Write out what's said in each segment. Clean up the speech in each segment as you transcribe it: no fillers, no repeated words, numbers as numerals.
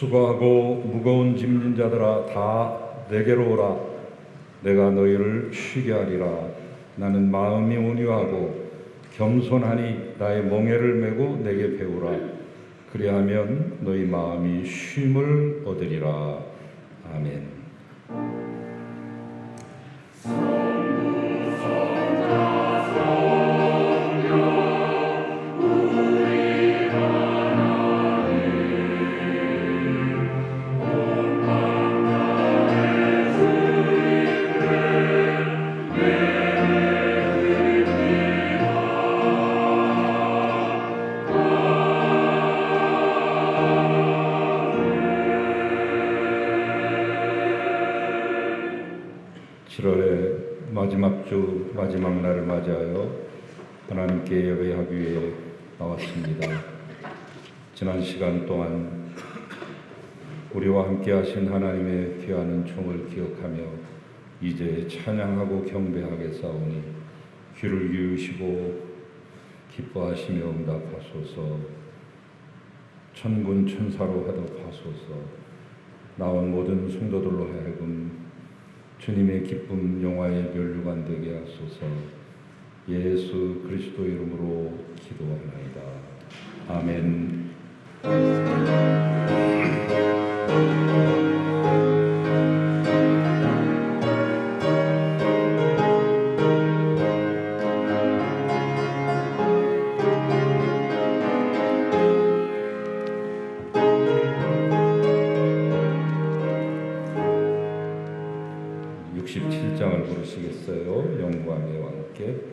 수고하고 무거운 짐진 자들아 다 내게로 오라. 내가 너희를 쉬게 하리라. 나는 마음이 온유하고 겸손하니 나의 멍에를 메고 내게 배우라. 그리하면 너희 마음이 쉼을 얻으리라. 아멘. 7월의 마지막 주 마지막 날을 맞이하여 하나님께 예배하기 위해 나왔습니다. 지난 시간 동안 우리와 함께 하신 하나님의 귀한 은총을 기억하며 이제 찬양하고 경배하겠사오니 귀를 기울이시고 기뻐하시며 응답하소서. 천군 천사로 하도하소서. 나온 모든 성도들로 하여금 주님의 기쁨 영화의 면류관 되게 하소서. 예수 그리스도 이름으로 기도하나이다. 아멘. 67장을 부르시겠어요? 영광의 왕께.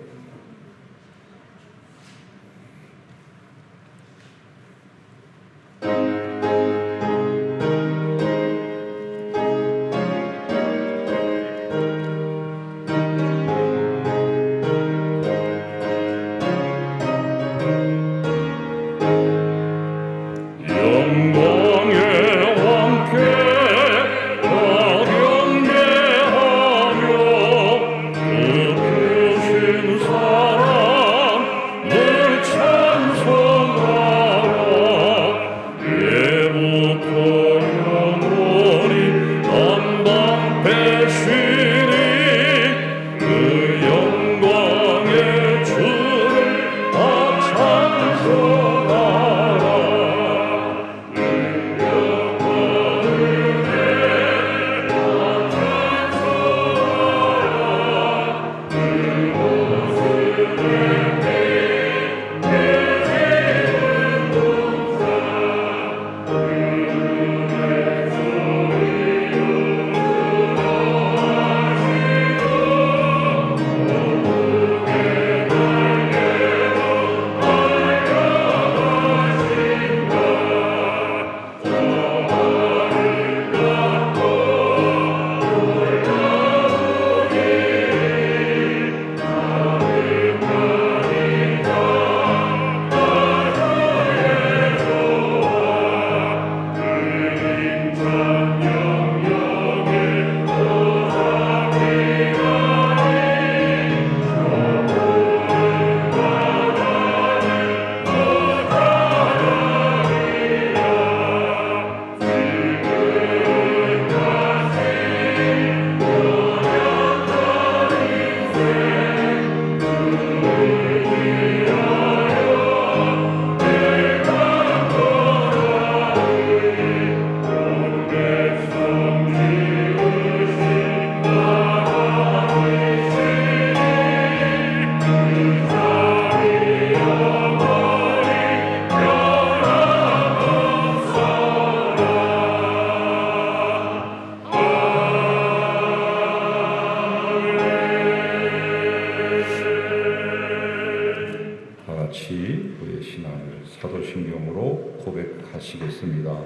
사도신경으로 고백하시겠습니다.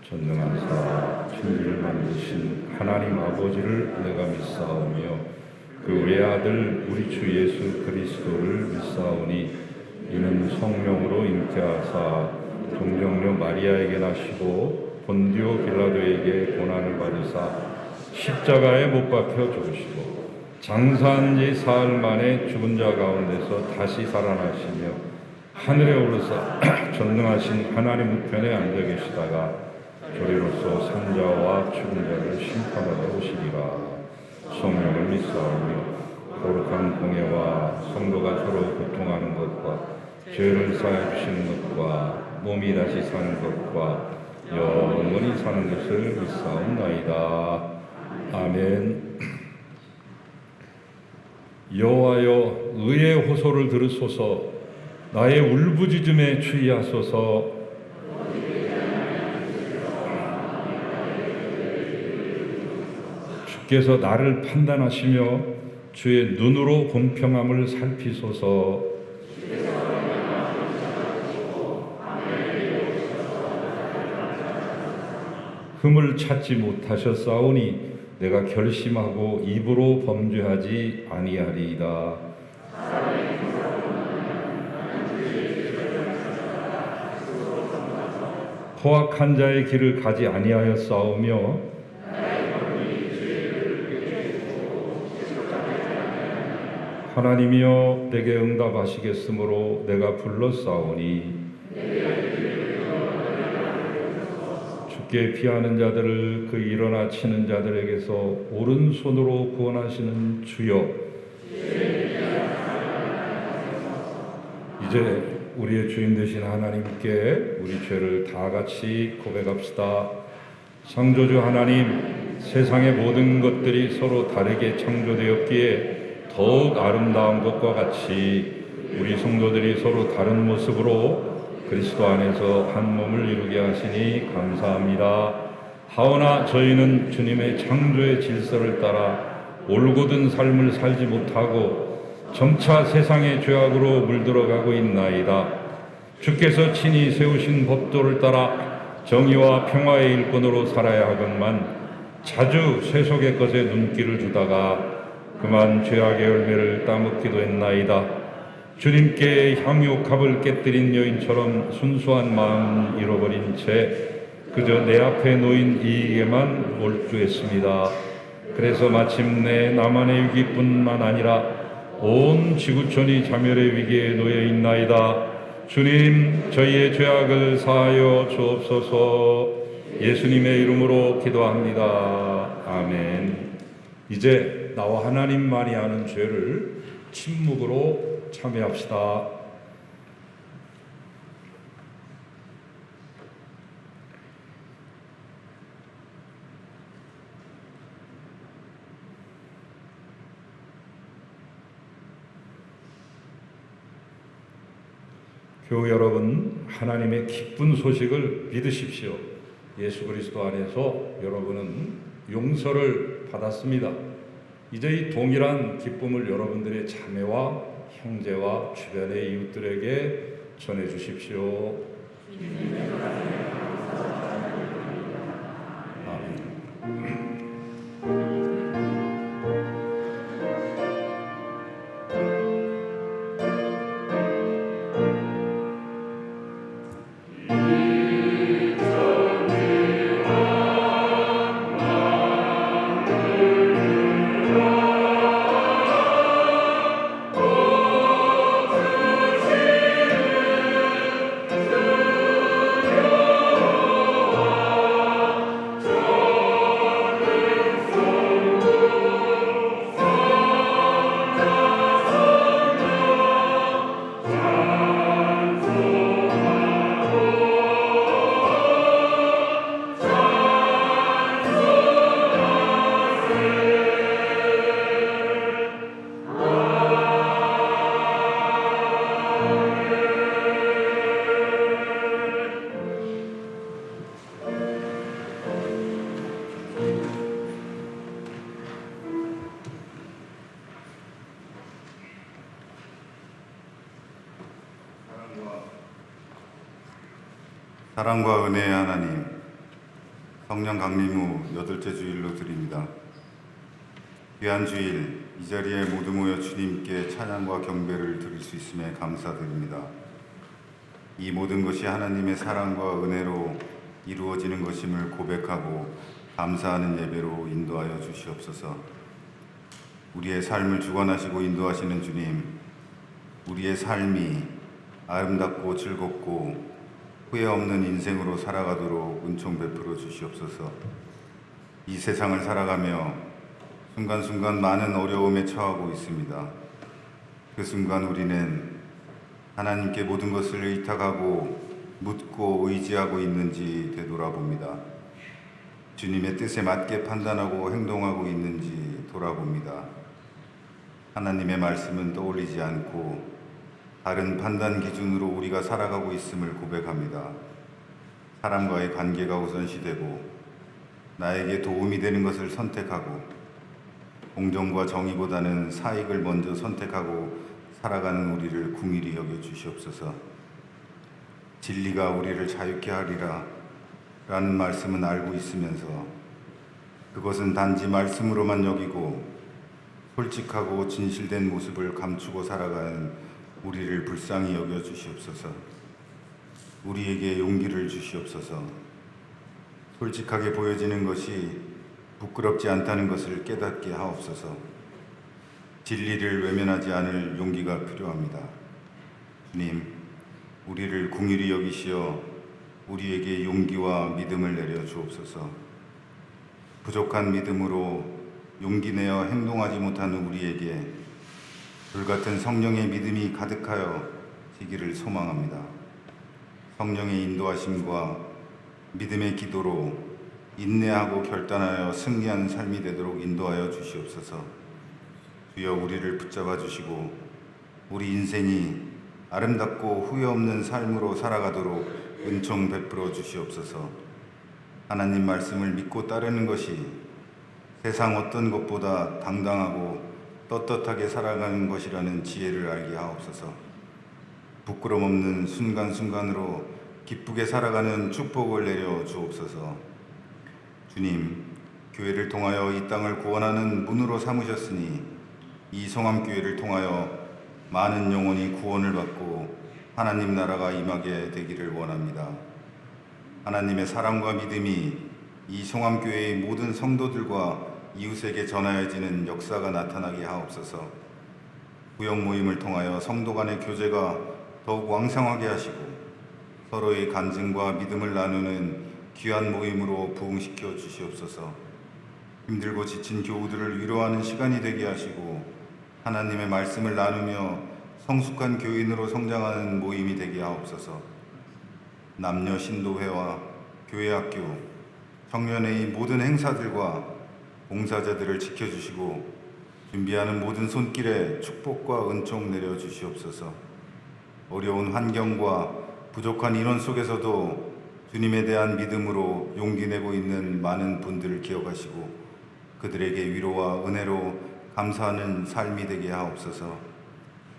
전능하사 천지를 만드신 하나님 아버지를 내가 믿사오며 그 외아들 우리 주 예수 그리스도를 믿사오니 이는 성령으로 잉태하사 동정녀 마리아에게 나시고 본디오 빌라도에게 고난을 받으사 십자가에 못 박혀 죽으시고 장사한 지 사흘 만에 죽은 자 가운데서 다시 살아나시며 하늘에 오르사 전능하신 하나님 우편에 앉아 계시다가 조리로서 산자와 죽은 자를 심판하러 오시리라. 성령을 믿사오며 거룩한 공예와 성도가 서로 고통하는 것과 죄를 사해 주시는 것과 몸이 다시 사는 것과 영원히 사는 것을 믿사옵나이다. 아멘. 여호와여, 의의 호소를 들으소서. 나의 울부짖음에 주의하소서. 주께서 나를 판단하시며 주의 눈으로 공평함을 살피소서. 흠을 찾지 못하셨사오니 내가 결심하고 입으로 범죄하지 아니하리이다. 포악한 자의 길을 가지 아니하였사오며 하나님이여 내게 응답하시겠으므로 내가 불렀사오니 주께 피하는 자들을 그 일어나 치는 자들에게서 오른손으로 구원하시는 주여, 이제 우리의 주인 되신 하나님께 우리 죄를 다 같이 고백합시다. 창조주 하나님, 세상의 모든 것들이 서로 다르게 창조되었기에 더욱 아름다운 것과 같이 우리 성도들이 서로 다른 모습으로 그리스도 안에서 한 몸을 이루게 하시니 감사합니다. 하오나 저희는 주님의 창조의 질서를 따라 올곧은 삶을 살지 못하고 점차 세상의 죄악으로 물들어가고 있나이다. 주께서 친히 세우신 법도를 따라 정의와 평화의 일꾼으로 살아야 하건만 자주 세속의 것에 눈길을 주다가 그만 죄악의 열매를 따먹기도 했나이다. 주님께 향유값을 깨뜨린 여인처럼 순수한 마음은 잃어버린 채 그저 내 앞에 놓인 이익에만 몰두했습니다. 그래서 마침내 나만의 위기뿐만 아니라 온 지구촌이 자멸의 위기에 놓여 있나이다. 주님, 저희의 죄악을 사하여 주옵소서. 예수님의 이름으로 기도합니다. 아멘. 이제 나와 하나님만이 아는 죄를 침묵으로 참여합시다. 교우 여러분, 하나님의 기쁜 소식을 믿으십시오. 예수 그리스도 안에서 여러분은 용서를 받았습니다. 이제 이 동일한 기쁨을 여러분들의 자매와 형제와 주변의 이웃들에게 전해 주십시오. 아멘. 사랑과 은혜의 하나님, 성령 강림 후 8째 주일로 드립니다. 귀한 주일, 이 자리에 모두 모여 주님께 찬양과 경배를 드릴 수 있음에 감사드립니다. 이 모든 것이 하나님의 사랑과 은혜로 이루어지는 것임을 고백하고 감사하는 예배로 인도하여 주시옵소서. 우리의 삶을 주관하시고 인도하시는 주님, 우리의 삶이 아름답고 즐겁고 후회 없는 인생으로 살아가도록 은총 베풀어 주시옵소서. 이 세상을 살아가며 순간순간 많은 어려움에 처하고 있습니다. 그 순간 우리는 하나님께 모든 것을 의탁하고 묻고 의지하고 있는지 되돌아봅니다. 주님의 뜻에 맞게 판단하고 행동하고 있는지 돌아봅니다. 하나님의 말씀은 떠올리지 않고 다른 판단 기준으로 우리가 살아가고 있음을 고백합니다. 사람과의 관계가 우선시되고 나에게 도움이 되는 것을 선택하고 공정과 정의보다는 사익을 먼저 선택하고 살아가는 우리를 긍휼히 여겨 주시옵소서. 진리가 우리를 자유케 하리라 라는 말씀은 알고 있으면서 그것은 단지 말씀으로만 여기고 솔직하고 진실된 모습을 감추고 살아가는 우리를 불쌍히 여겨 주시옵소서. 우리에게 용기를 주시옵소서. 솔직하게 보여지는 것이 부끄럽지 않다는 것을 깨닫게 하옵소서. 진리를 외면하지 않을 용기가 필요합니다. 주님, 우리를 긍휼히 여기시어 우리에게 용기와 믿음을 내려 주옵소서. 부족한 믿음으로 용기 내어 행동하지 못하는 우리에게 불같은 성령의 믿음이 가득하여 지기를 소망합니다. 성령의 인도하심과 믿음의 기도로 인내하고 결단하여 승리하는 삶이 되도록 인도하여 주시옵소서. 주여 우리를 붙잡아 주시고 우리 인생이 아름답고 후회 없는 삶으로 살아가도록 은총 베풀어 주시옵소서. 하나님 말씀을 믿고 따르는 것이 세상 어떤 것보다 당당하고 떳떳하게 살아가는 것이라는 지혜를 알게 하옵소서. 부끄럼 없는 순간순간으로 기쁘게 살아가는 축복을 내려 주옵소서. 주님, 교회를 통하여 이 땅을 구원하는 문으로 삼으셨으니 이 성암교회를 통하여 많은 영혼이 구원을 받고 하나님 나라가 임하게 되기를 원합니다. 하나님의 사랑과 믿음이 이 성암교회의 모든 성도들과 이웃에게 전하여지는 역사가 나타나게 하옵소서. 구역 모임을 통하여 성도 간의 교제가 더욱 왕성하게 하시고 서로의 간증과 믿음을 나누는 귀한 모임으로 부흥시켜 주시옵소서. 힘들고 지친 교우들을 위로하는 시간이 되게 하시고 하나님의 말씀을 나누며 성숙한 교인으로 성장하는 모임이 되게 하옵소서. 남녀 신도회와 교회학교, 청년회의 모든 행사들과 봉사자들을 지켜주시고 준비하는 모든 손길에 축복과 은총 내려 주시옵소서. 어려운 환경과 부족한 인원 속에서도 주님에 대한 믿음으로 용기 내고 있는 많은 분들을 기억하시고 그들에게 위로와 은혜로 감사하는 삶이 되게 하옵소서.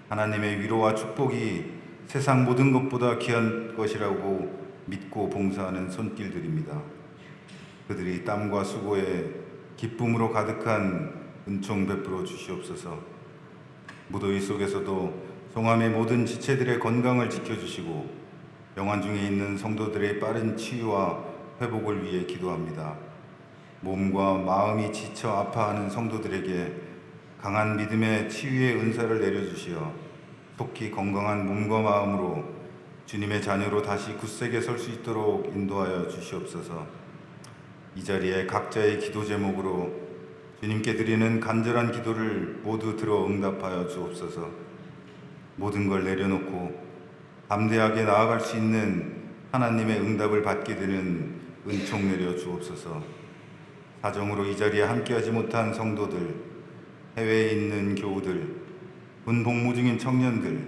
하나님의 위로와 축복이 세상 모든 것보다 귀한 것이라고 믿고 봉사하는 손길들입니다. 그들이 땀과 수고에 기쁨으로 가득한 은총 베풀어 주시옵소서. 무더위 속에서도 성함의 모든 지체들의 건강을 지켜주시고 병환 중에 있는 성도들의 빠른 치유와 회복을 위해 기도합니다. 몸과 마음이 지쳐 아파하는 성도들에게 강한 믿음의 치유의 은사를 내려주시어 속히 건강한 몸과 마음으로 주님의 자녀로 다시 굳세게 설 수 있도록 인도하여 주시옵소서. 이 자리에 각자의 기도 제목으로 주님께 드리는 간절한 기도를 모두 들어 응답하여 주옵소서. 모든 걸 내려놓고 담대하게 나아갈 수 있는 하나님의 응답을 받게 되는 은총 내려 주옵소서. 사정으로 이 자리에 함께하지 못한 성도들, 해외에 있는 교우들, 군 복무 중인 청년들,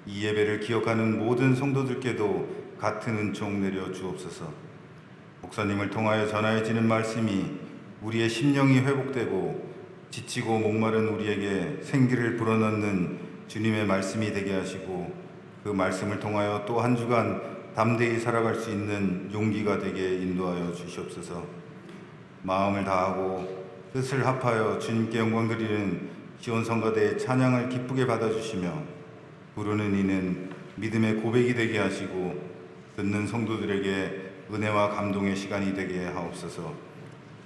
이 예배를 기억하는 모든 성도들께도 같은 은총 내려 주옵소서. 목사님을 통하여 전하여지는 말씀이 우리의 심령이 회복되고 지치고 목마른 우리에게 생기를 불어넣는 주님의 말씀이 되게 하시고 그 말씀을 통하여 또 한 주간 담대히 살아갈 수 있는 용기가 되게 인도하여 주시옵소서. 마음을 다하고 뜻을 합하여 주님께 영광 드리는 시온성가대의 찬양을 기쁘게 받아주시며 부르는 이는 믿음의 고백이 되게 하시고 듣는 성도들에게 은혜와 감동의 시간이 되게 하옵소서.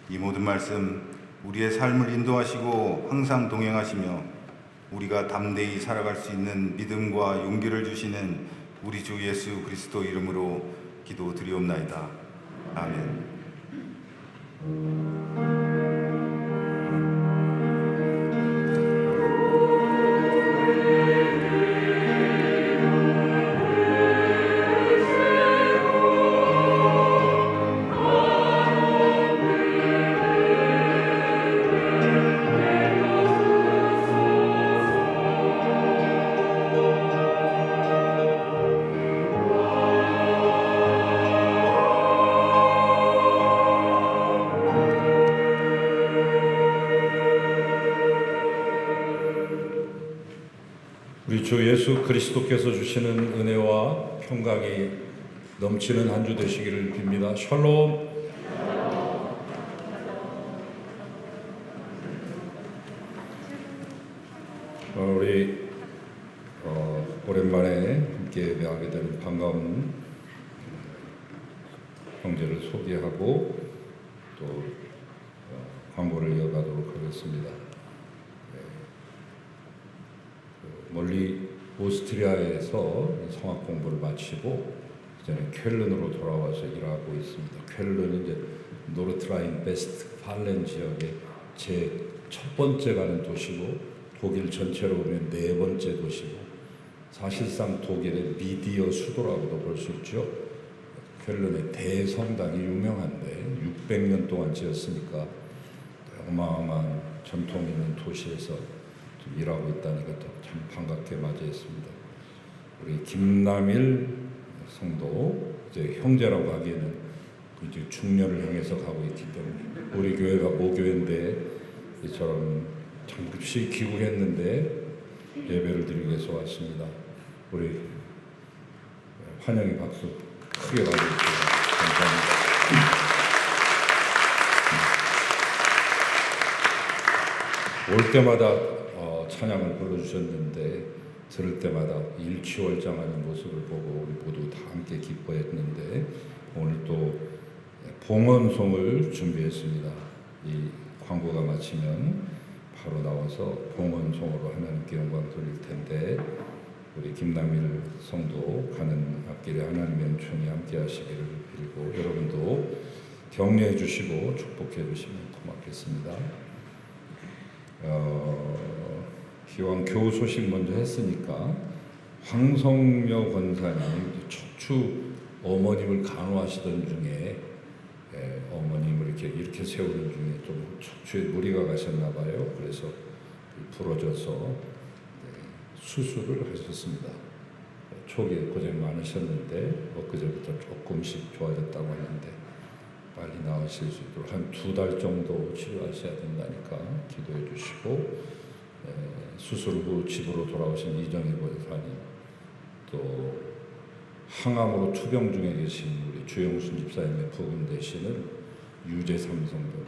이 모든 말씀 우리의 삶을 인도하시고 항상 동행하시며 우리가 담대히 살아갈 수 있는 믿음과 용기를 주시는 우리 주 예수 그리스도 이름으로 기도드리옵나이다. 아멘. 우리 주 예수 그리스도께서 주시는 은혜와 평강이 넘치는 한 주 되시기를 빕니다. 샬롬. 우리 오랜만에 함께 예배하게 되는 반가운 형제를 소개하고 또 광고를 이어가도록 하겠습니다. 멀리 오스트리아에서 성악 공부를 마치고 이제는 쾰른으로 돌아와서 일하고 있습니다. 쾰른은 이제 노르트라인 베스트 팔렌 지역의 제 첫 번째 가는 도시고 독일 전체로 보면 네 번째 도시고 사실상 독일의 미디어 수도라고도 볼 수 있죠. 쾰른의 대성당이 유명한데 600년 동안 지었으니까 어마어마한 전통 있는 도시에서 일하고 있다니까 참 반갑게 맞이했습니다. 우리 김남일 성도 이제 형제라고 하기에는 이제 중년을 향해서 가고 있기 때문에 우리 교회가 모교회인데 이처럼 참 급히 귀국했는데 예배를 드리기 위해서 왔습니다. 우리 환영의 박수 크게 받으십시오. 감사합니다. 올 때마다 찬양을 불러주셨는데 들을 때마다 일취월장하는 모습을 보고 우리 모두 다 함께 기뻐했는데 오늘 또 봉헌송을 준비했습니다. 이 광고가 마치면 바로 나와서 봉헌송으로 하나님께 영광 돌릴 텐데 우리 김남일 성도 가는 앞길에 하나님의 은총이 함께 하시기를 빌고 여러분도 격려해 주시고 축복해 주시면 고맙겠습니다. 기왕 교우 소식 먼저 했으니까 황성녀 권사님 척추 어머님을 간호하시던 중에 어머님을 이렇게 세우는 중에 좀 척추에 무리가 가셨나 봐요. 그래서 부러져서 수술을 하셨습니다. 초기에 고생 많으셨는데 엊그제부터 조금씩 좋아졌다고 하는데 빨리 나으실 수 있도록 한 2달 정도 치료하셔야 된다니까 기도해 주시고 수술 후 집으로 돌아오신 이정희 권사님 또 항암으로 투병 중에 계신 우리 주영순 집사님의 부분 되시는 유재삼 성도님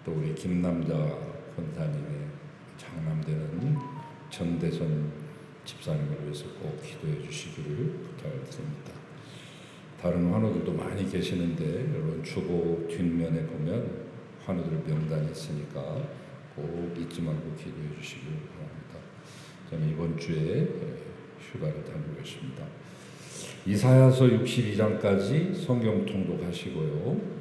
또 우리 김남자 권사님의 장남되는 전대선 집사님을 위해서 꼭 기도해 주시기를 부탁을 드립니다. 다른 환우들도 많이 계시는데 여러분 주보 뒷면에 보면 환우들 명단이 있으니까 꼭 잊지 말고 기도해 주시길 바랍니다. 저는 이번 주에 휴가를 다니고 있습니다. 이사야서 62장까지 성경 통독하시고요.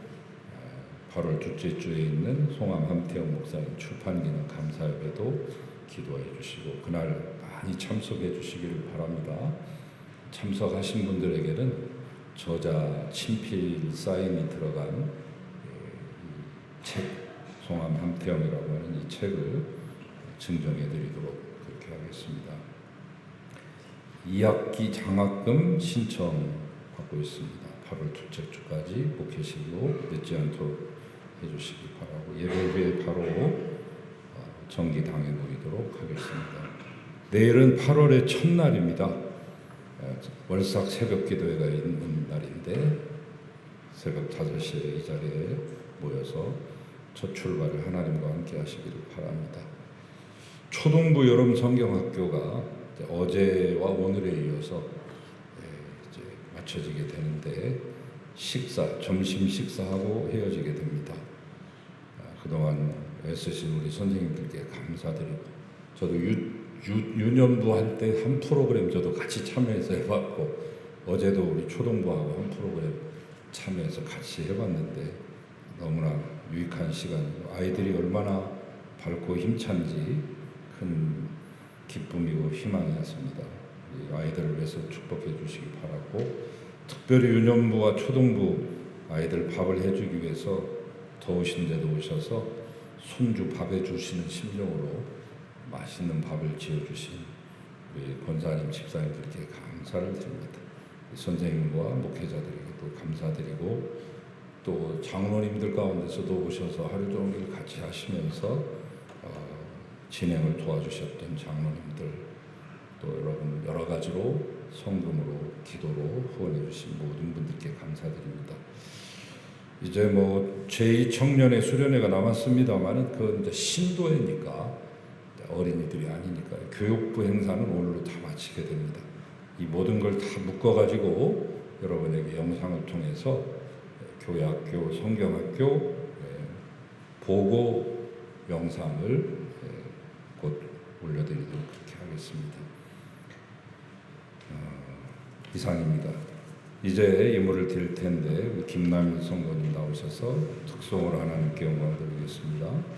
8월 둘째 주에 있는 송암 함태영 목사님 출판기념 감사예배도 기도해 주시고 그날 많이 참석해 주시기를 바랍니다. 참석하신 분들에게는 저자 친필 사인이 들어간 책 송암 함태영이라고 하는 이 책을 증정해 드리도록 그렇게 하겠습니다. 2학기 장학금 신청 받고 있습니다. 8월 둘째 주까지 목회실로 늦지 않도록 해주시기 바라고 예배 후에 바로 정기당에 모이도록 하겠습니다. 내일은 8월의 첫날입니다. 월삭 새벽 기도회가 있는 날인데 새벽 5시에 이 자리에 모여서 첫 출발을 하나님과 함께 하시기를 바랍니다. 초등부 여름 성경학교가 어제와 오늘에 이어서 이제 마쳐지게 되는데 점심 식사하고 헤어지게 됩니다. 그동안 애쓰신 우리 선생님들께 감사드리고 저도 유년부 할 때 한 프로그램 저도 같이 참여해서 해봤고, 어제도 우리 초동부하고 한 프로그램 참여해서 같이 해봤는데 너무나 유익한 시간이고, 아이들이 얼마나 밝고 힘찬지 큰 기쁨이고 희망이었습니다. 이 아이들을 위해서 축복해 주시기 바라고, 특별히 유년부와 초등부 아이들 밥을 해주기 위해서 더우신 데도 오셔서 손주 밥해 주시는 심정으로 맛있는 밥을 지어주신 우리 권사님 집사님들께 감사를 드립니다. 선생님과 목회자들에게도 감사드리고, 또 장로님들 가운데서도 오셔서 하루 종일 같이 하시면서 진행을 도와주셨던 장로님들, 또 여러분 여러 가지로 성금으로 기도로 후원해 주신 모든 분들께 감사드립니다. 이제 뭐 제2청년회 수련회가 남았습니다만 그 이제 신도회니까 어린이들이 아니니까 교육부 행사는 오늘로 다 마치게 됩니다. 이 모든 걸 다 묶어가지고 여러분에게 영상을 통해서 교회학교, 성경학교 보고 영상을 곧 올려드리도록 그렇게 하겠습니다. 이상입니다. 이제 예물을 드릴 텐데 우리 김남일 성도님 나오셔서 특송으로 하나님께 영광을 드리겠습니다.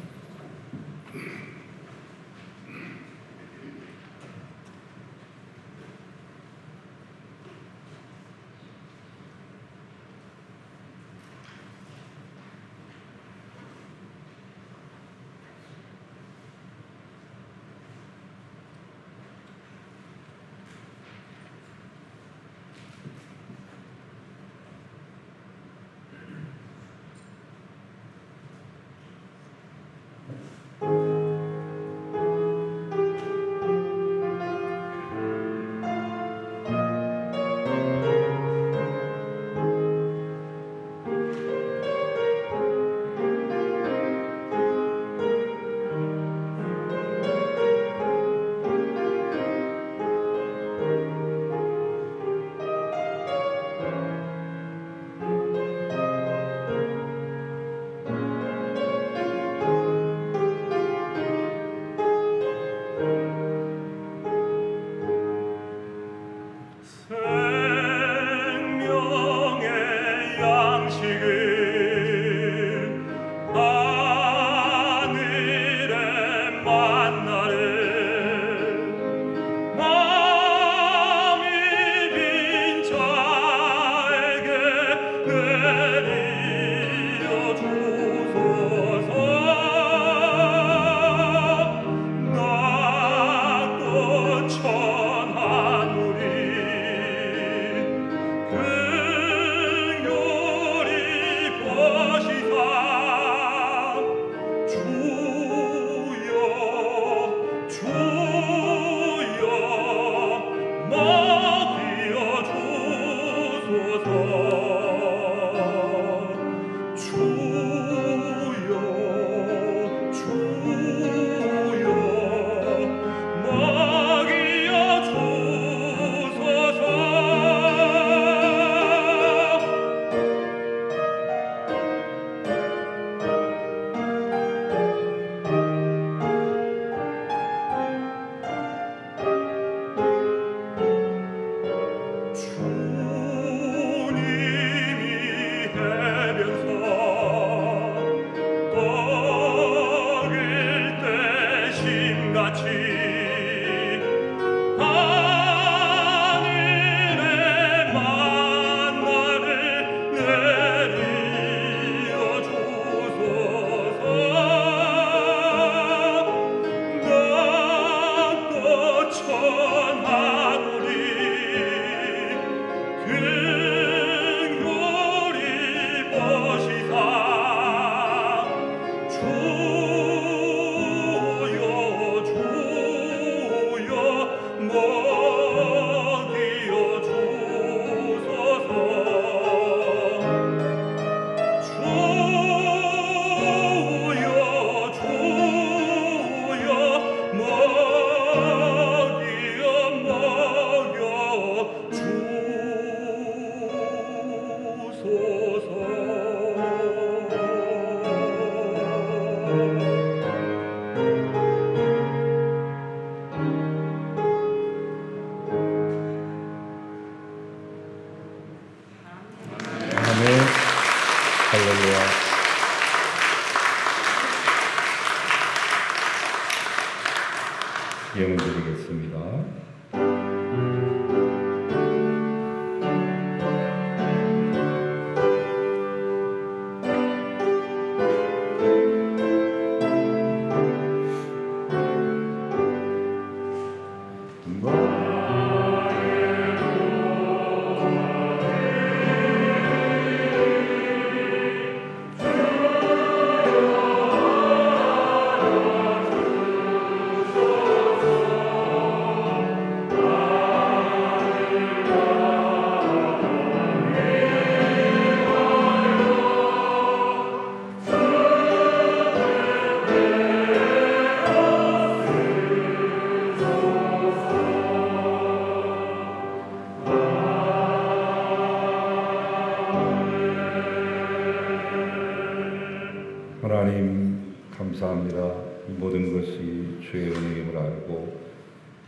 것이 주의 은혜임을 알고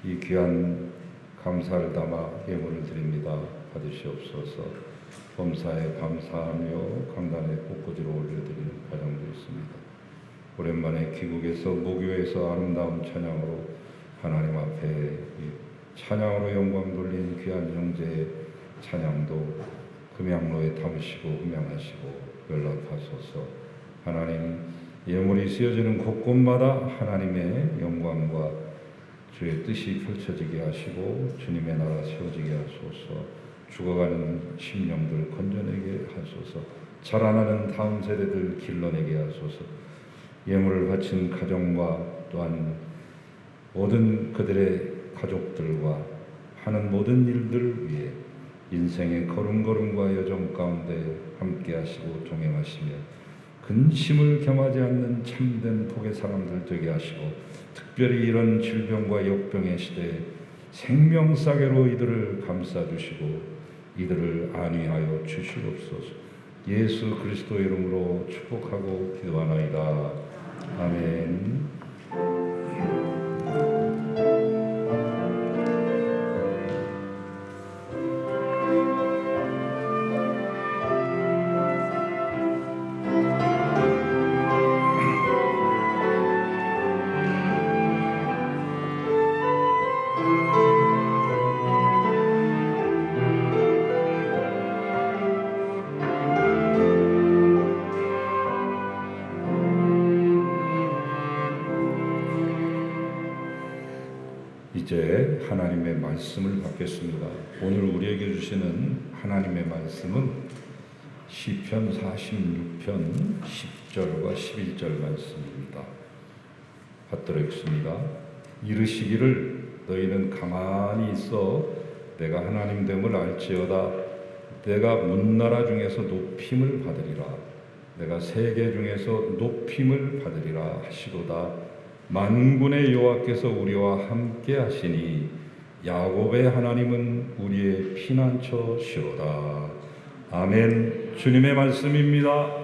이 귀한 감사를 담아 예물을 드립니다. 받으시옵소서. 범사에 감사하며 강단에 꽃꽂이로 올려드리는 가정도 있습니다. 오랜만에 귀국에서 목요에서 아름다운 찬양으로 하나님 앞에 찬양으로 영광 돌린 귀한 형제의 찬양도 금양로에 담으시고 흠양하시고 연락하소서. 하나님, 예물이 쓰여지는 곳곳마다 하나님의 영광과 주의 뜻이 펼쳐지게 하시고 주님의 나라 세워지게 하소서. 죽어가는 심령들 건져내게 하소서. 자라나는 다음 세대들 길러내게 하소서. 예물을 바친 가정과 또한 모든 그들의 가족들과 하는 모든 일들을 위해 인생의 걸음걸음과 여정 가운데 함께 하시고 동행하시며 근심을 겸하지 않는 참된 복의 사람들 되게 하시고, 특별히 이런 질병과 역병의 시대에 생명싸개로 이들을 감싸주시고 이들을 안위하여 주시옵소서. 예수 그리스도의 이름으로 축복하고 기도하나이다. 아멘. 이제 하나님의 말씀을 받겠습니다. 오늘 우리에게 주시는 하나님의 말씀은 시편 46편 10절과 11절 말씀입니다. 받들었습니다. 이르시기를 너희는 가만히 있어 내가 하나님 됨을 알지어다. 내가 문나라 중에서 높임을 받으리라. 내가 세계 중에서 높임을 받으리라 하시도다. 만군의 여호와께서 우리와 함께 하시니 야곱의 하나님은 우리의 피난처시로다. 아멘. 주님의 말씀입니다.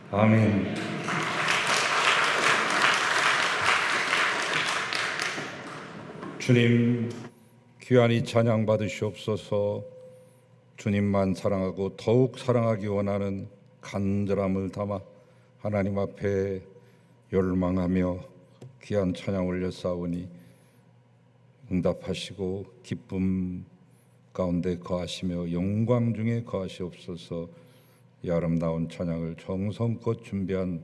아멘. 주님 귀한이 찬양 받으시옵소서. 주님만 사랑하고 더욱 사랑하기 원하는 간절함을 담아 하나님 앞에 열망하며 귀한 찬양 올렸사오니 응답하시고 기쁨 가운데 거하시며 영광 중에 거하시옵소서. 이 아름다운 찬양을 정성껏 준비한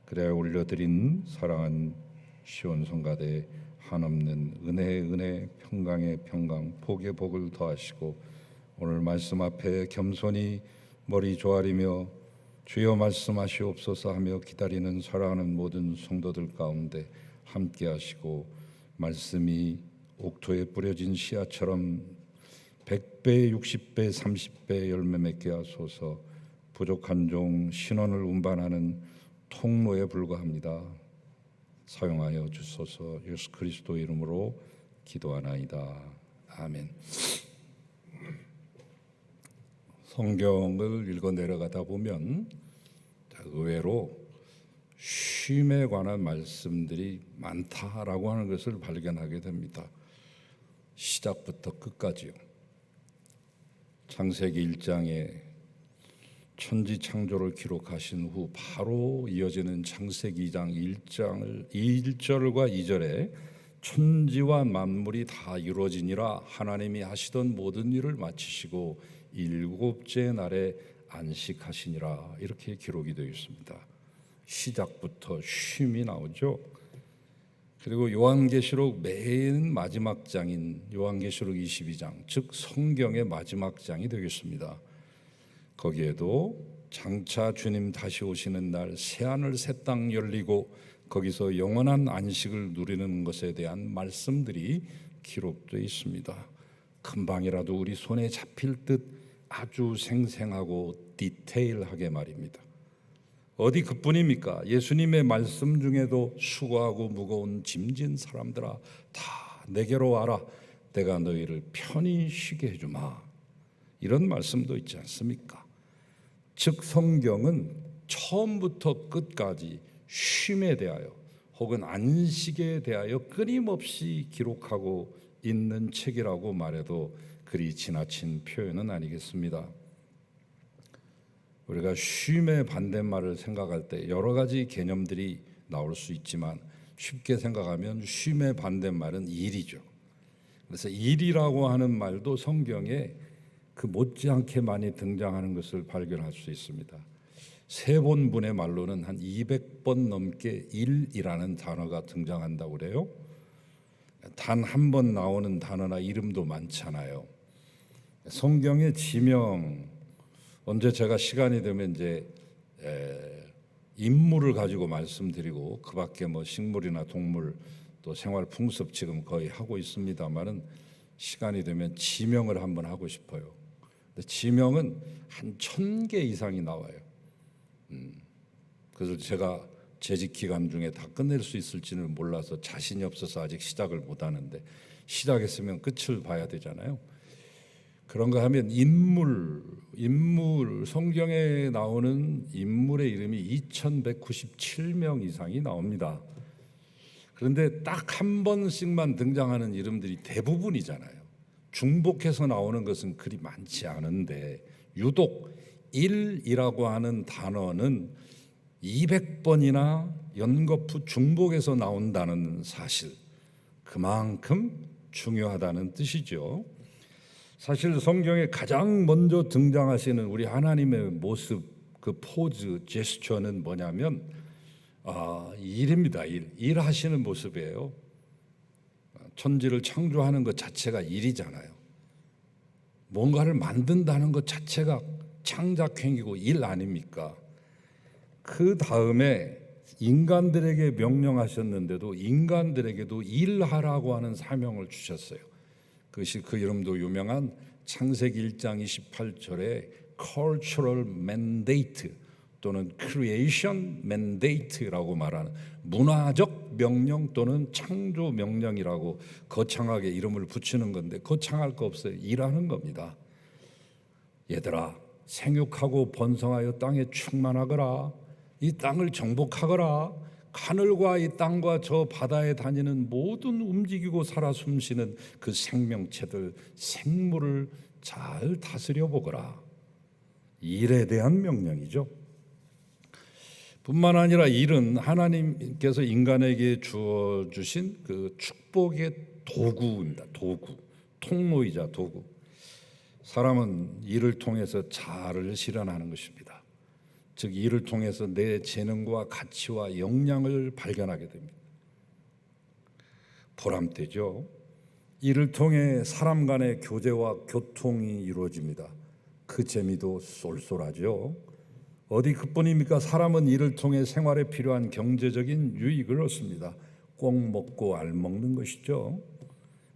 그래 올려드린 사랑한 시온 성가대 한없는 은혜의 평강의 평강 복의 복을 더하시고 오늘 말씀 앞에 겸손히 머리 조아리며 주여 말씀하시옵소서 하며 기다리는 사랑하는 모든 성도들 가운데 함께 하시고 말씀이 옥토에 뿌려진 씨앗처럼 100배, 60배, 30배 열매 맺게 하소서. 부족한 종 신원을 운반하는 통로에 불과합니다. 사용하여 주소서. 예수 그리스도 이름으로 기도하나이다. 아멘. 성경을 읽어 내려가다 보면 의외로 쉼에 관한 말씀들이 많다라고 하는 것을 발견하게 됩니다. 시작부터 끝까지요. 창세기 1장에 천지 창조를 기록하신 후 바로 이어지는 창세기 2장 1절과 2절에 천지와 만물이 다 이루어지니라 하나님이 하시던 모든 일을 마치시고 일곱째 날에 안식하시니라 이렇게 기록이 되어 있습니다. 시작부터 쉼이 나오죠. 그리고 요한계시록 맨 마지막 장인 요한계시록 22장 즉 성경의 마지막 장이 되겠습니다. 거기에도 장차 주님 다시 오시는 날 새하늘 새 땅 열리고 거기서 영원한 안식을 누리는 것에 대한 말씀들이 기록되어 있습니다. 금방이라도 우리 손에 잡힐 듯 아주 생생하고 디테일하게 말입니다. 어디 그뿐입니까? 예수님의 말씀 중에도 수고하고 무거운 짐진 사람들아 다 내게로 와라 내가 너희를 편히 쉬게 해주마 이런 말씀도 있지 않습니까? 즉 성경은 처음부터 끝까지 쉼에 대하여 혹은 안식에 대하여 끊임없이 기록하고 있는 책이라고 말해도 그리 지나친 표현은 아니겠습니다. 우리가 쉼의 반대말을 생각할 때 여러 가지 개념들이 나올 수 있지만 쉽게 생각하면 쉼의 반대말은 일이죠. 그래서 일이라고 하는 말도 성경에 그 못지않게 많이 등장하는 것을 발견할 수 있습니다. 세 본분의 말로는 한 200번 넘게 일이라는 단어가 등장한다고 그래요. 단 한 번 나오는 단어나 이름도 많잖아요. 성경의 지명 언제 제가 시간이 되면 이제 인물을 가지고 말씀드리고 그 밖에 뭐 식물이나 동물 또 생활 풍습 지금 거의 하고 있습니다만은 시간이 되면 지명을 한번 하고 싶어요. 근데 지명은 한 1000개 이상이 나와요. 그래서 제가 재직 기간 중에 다 끝낼 수 있을지는 몰라서 자신이 없어서 아직 시작을 못 하는데 시작했으면 끝을 봐야 되잖아요. 그런가 하면 인물 성경에 나오는 인물의 이름이 2197명 이상이 나옵니다. 그런데 딱 한 번씩만 등장하는 이름들이 대부분이잖아요. 중복해서 나오는 것은 그리 많지 않은데 유독 일이라고 하는 단어는 200번이나 연거푸 중복해서 나온다는 사실, 그만큼 중요하다는 뜻이죠. 사실 성경에 가장 먼저 등장하시는 우리 하나님의 모습, 그 포즈, 제스처는 뭐냐면 일입니다. 일하시는 모습이에요. 천지를 창조하는 것 자체가 일이잖아요. 뭔가를 만든다는 것 자체가 창작행위고 일 아닙니까? 그 다음에 인간들에게 명령하셨는데도 인간들에게도 일하라고 하는 사명을 주셨어요. 그것이 그 이름도 유명한 창세기 1장 28절에 cultural mandate 또는 creation mandate라고 말하는 문화적 명령 또는 창조 명령이라고 거창하게 이름을 붙이는 건데 거창할 거 없어요. 일하는 겁니다. 얘들아 생육하고 번성하여 땅에 충만하거라. 이 땅을 정복하거라. 하늘과 이 땅과 저 바다에 다니는 모든 움직이고 살아 숨쉬는 그 생명체들, 생물을 잘 다스려 보거라. 일에 대한 명령이죠. 뿐만 아니라 일은 하나님께서 인간에게 주어 주신 그 축복의 도구입니다. 도구, 통로이자 도구. 사람은 일을 통해서 자아를 실현하는 것입니다. 즉 일을 통해서 내 재능과 가치와 역량을 발견하게 됩니다. 보람되죠. 일을 통해 사람 간의 교제와 교통이 이루어집니다. 그 재미도 쏠쏠하죠. 어디 그뿐입니까? 사람은 일을 통해 생활에 필요한 경제적인 유익을 얻습니다. 꼭 먹고 알 먹는 것이죠.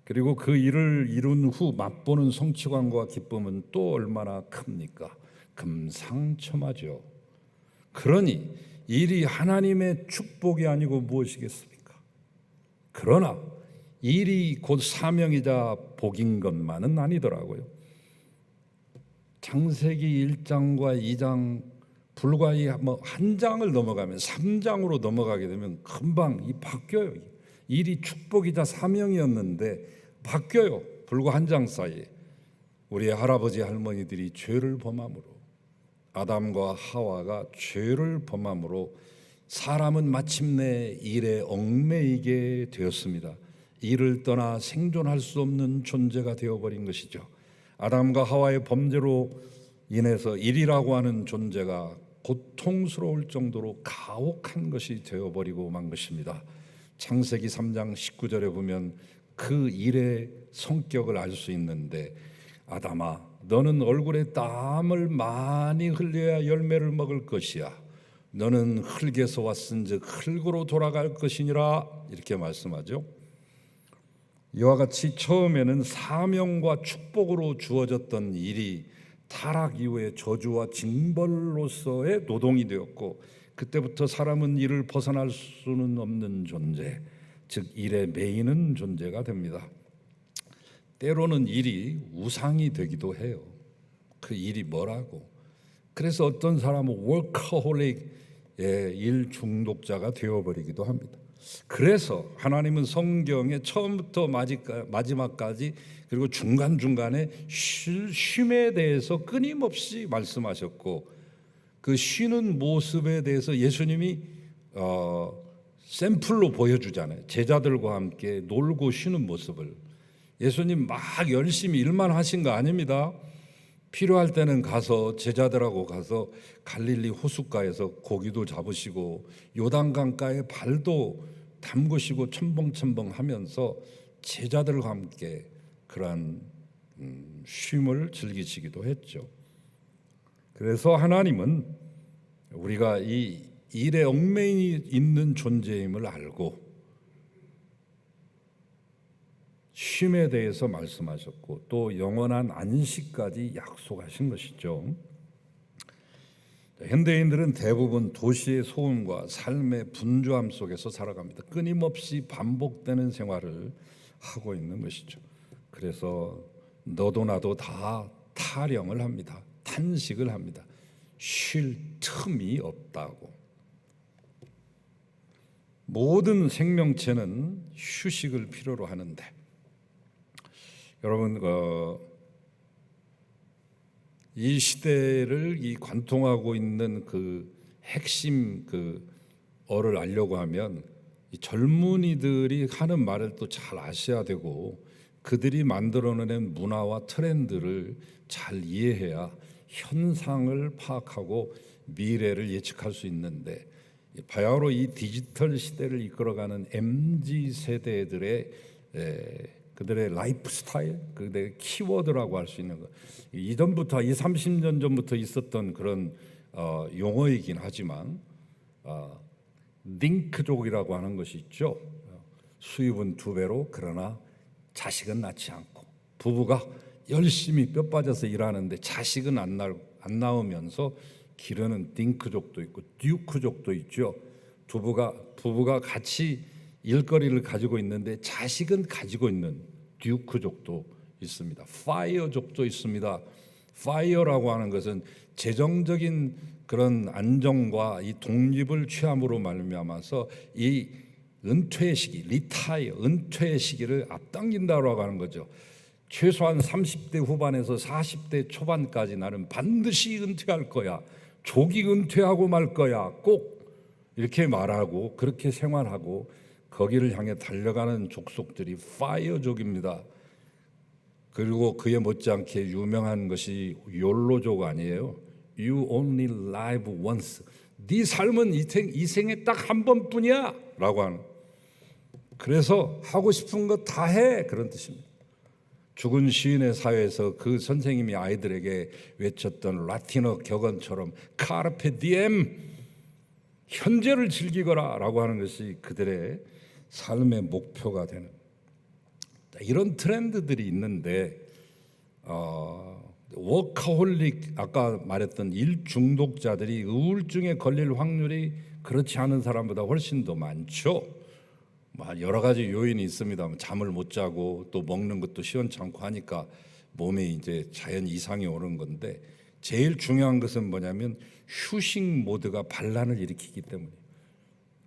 그리고 그 일을 이룬 후 맛보는 성취감과 기쁨은 또 얼마나 큽니까? 금상첨화죠. 그러니 일이 하나님의 축복이 아니고 무엇이겠습니까? 그러나 일이 곧 사명이자 복인 것만은 아니더라고요. 창세기 1장과 2장 불과 한 장을 넘어가면 3장으로 넘어가게 되면 금방 바뀌어요. 일이 축복이자 사명이었는데 바뀌어요. 불과 한 장 사이에 우리의 할아버지 할머니들이 죄를 범함으로, 아담과 하와가 죄를 범함으로 사람은 마침내 일에 얽매이게 되었습니다. 일을 떠나 생존할 수 없는 존재가 되어버린 것이죠. 아담과 하와의 범죄로 인해서 일이라고 하는 존재가 고통스러울 정도로 가혹한 것이 되어버리고 만 것입니다. 창세기 3장 19절에 보면 그 일의 성격을 알 수 있는데, 아담아 너는 얼굴에 땀을 많이 흘려야 열매를 먹을 것이야. 너는 흙에서 왔은즉 흙으로 돌아갈 것이니라. 이렇게 말씀하죠. 이와 같이 처음에는 사명과 축복으로 주어졌던 일이 타락 이후에 저주와 징벌로서의 노동이 되었고, 그때부터 사람은 이를 벗어날 수는 없는 존재, 즉 일에 매이는 존재가 됩니다. 때로는 일이 우상이 되기도 해요. 그 일이 뭐라고? 그래서 어떤 사람은 워커홀릭, 일 중독자가 되어버리기도 합니다. 그래서 하나님은 성경의 처음부터 마지막까지 그리고 중간중간에 쉼에 대해서 끊임없이 말씀하셨고, 그 쉬는 모습에 대해서 예수님이 샘플로 보여주잖아요. 제자들과 함께 놀고 쉬는 모습을. 예수님 막 열심히 일만 하신 거 아닙니다. 필요할 때는 가서 제자들하고 가서 갈릴리 호숫가에서 고기도 잡으시고 요단강가에 발도 담그시고 첨벙첨벙 하면서 제자들과 함께 그러한 쉼을 즐기시기도 했죠. 그래서 하나님은 우리가 이 일에 얽매이 있는 존재임을 알고 쉼에 대해서 말씀하셨고 또 영원한 안식까지 약속하신 것이죠. 현대인들은 대부분 도시의 소음과 삶의 분주함 속에서 살아갑니다. 끊임없이 반복되는 생활을 하고 있는 것이죠. 그래서 너도 나도 다 타령을 합니다. 탄식을 합니다. 쉴 틈이 없다고. 모든 생명체는 휴식을 필요로 하는데, 여러분 이 시대를 관통하고 있는 그 핵심 어를 알려고 하면 이 젊은이들이 하는 말을 또 잘 아셔야 되고, 그들이 만들어낸 문화와 트렌드를 잘 이해해야 현상을 파악하고 미래를 예측할 수 있는데, 바야흐로 이 디지털 시대를 이끌어가는 MZ 세대들의 그들의 라이프 스타일, 그들의 키워드라고 할 수 있는 것, 이전부터 30년 전부터 있었던 그런 용어이긴 하지만 링크족이라고 하는 것이 있죠. 수입은 2배로 그러나 자식은 낳지 않고, 부부가 열심히 뼈 빠져서 일하는데 자식은 안 낳으면서 기르는 딩크족도 있고 듀크족도 있죠. 부부가 같이 일거리를 가지고 있는데 자식은 가지고 있는 듀크족도 있습니다. 파이어족도 있습니다. 파이어라고 하는 것은 재정적인 그런 안정과 이 독립을 취함으로 말미암아서 이 은퇴의 시기, 리타이어, 은퇴의 시기를 앞당긴다라고 하는 거죠. 최소한 30대 후반에서 40대 초반까지 나는 반드시 은퇴할 거야. 조기 은퇴하고 말 거야. 꼭 이렇게 말하고 그렇게 생활하고 거기를 향해 달려가는 족속들이 파이어족입니다. 그리고 그에 못지않게 유명한 것이 욜로족 아니에요. You only live once. 네 삶은 이 생에 딱 한 번뿐이야 라고 하는. 그래서 하고 싶은 거 다 해 그런 뜻입니다. 죽은 시인의 사회에서 그 선생님이 아이들에게 외쳤던 라틴어 격언처럼 카르페 디엠, 현재를 즐기거라 라고 하는 것이 그들의 삶의 목표가 되는 이런 트렌드들이 있는데, 워커홀릭, 아까 말했던 일 중독자들이 우울증에 걸릴 확률이 그렇지 않은 사람보다 훨씬 더 많죠. 여러 가지 요인이 있습니다. 잠을 못 자고 또 먹는 것도 시원찮고 하니까 몸에 이제 자연 이상이 오는 건데, 제일 중요한 것은 뭐냐면 휴식 모드가 반란을 일으키기 때문에,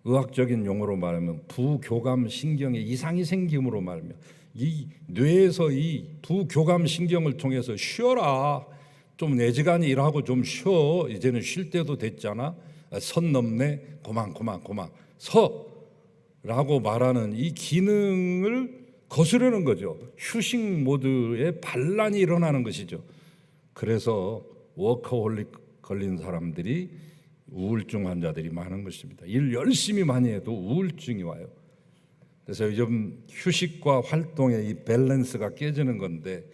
의학적인 용어로 말하면 부교감 신경에 이상이 생김으로 말하면 이 뇌에서 이 부교감 신경을 통해서 쉬어라, 좀 내지간히 일하고 좀 쉬어, 이제는 쉴 때도 됐잖아, 선 넘네, 고만 서 라고 말하는 이 기능을 거스르는 거죠. 휴식 모드에 반란이 일어나는 것이죠. 그래서 워커홀릭 걸린 사람들이, 우울증 환자들이 많은 것입니다. 일 열심히 많이 해도 우울증이 와요. 그래서 요즘 휴식과 활동의 이 밸런스가 깨지는 건데,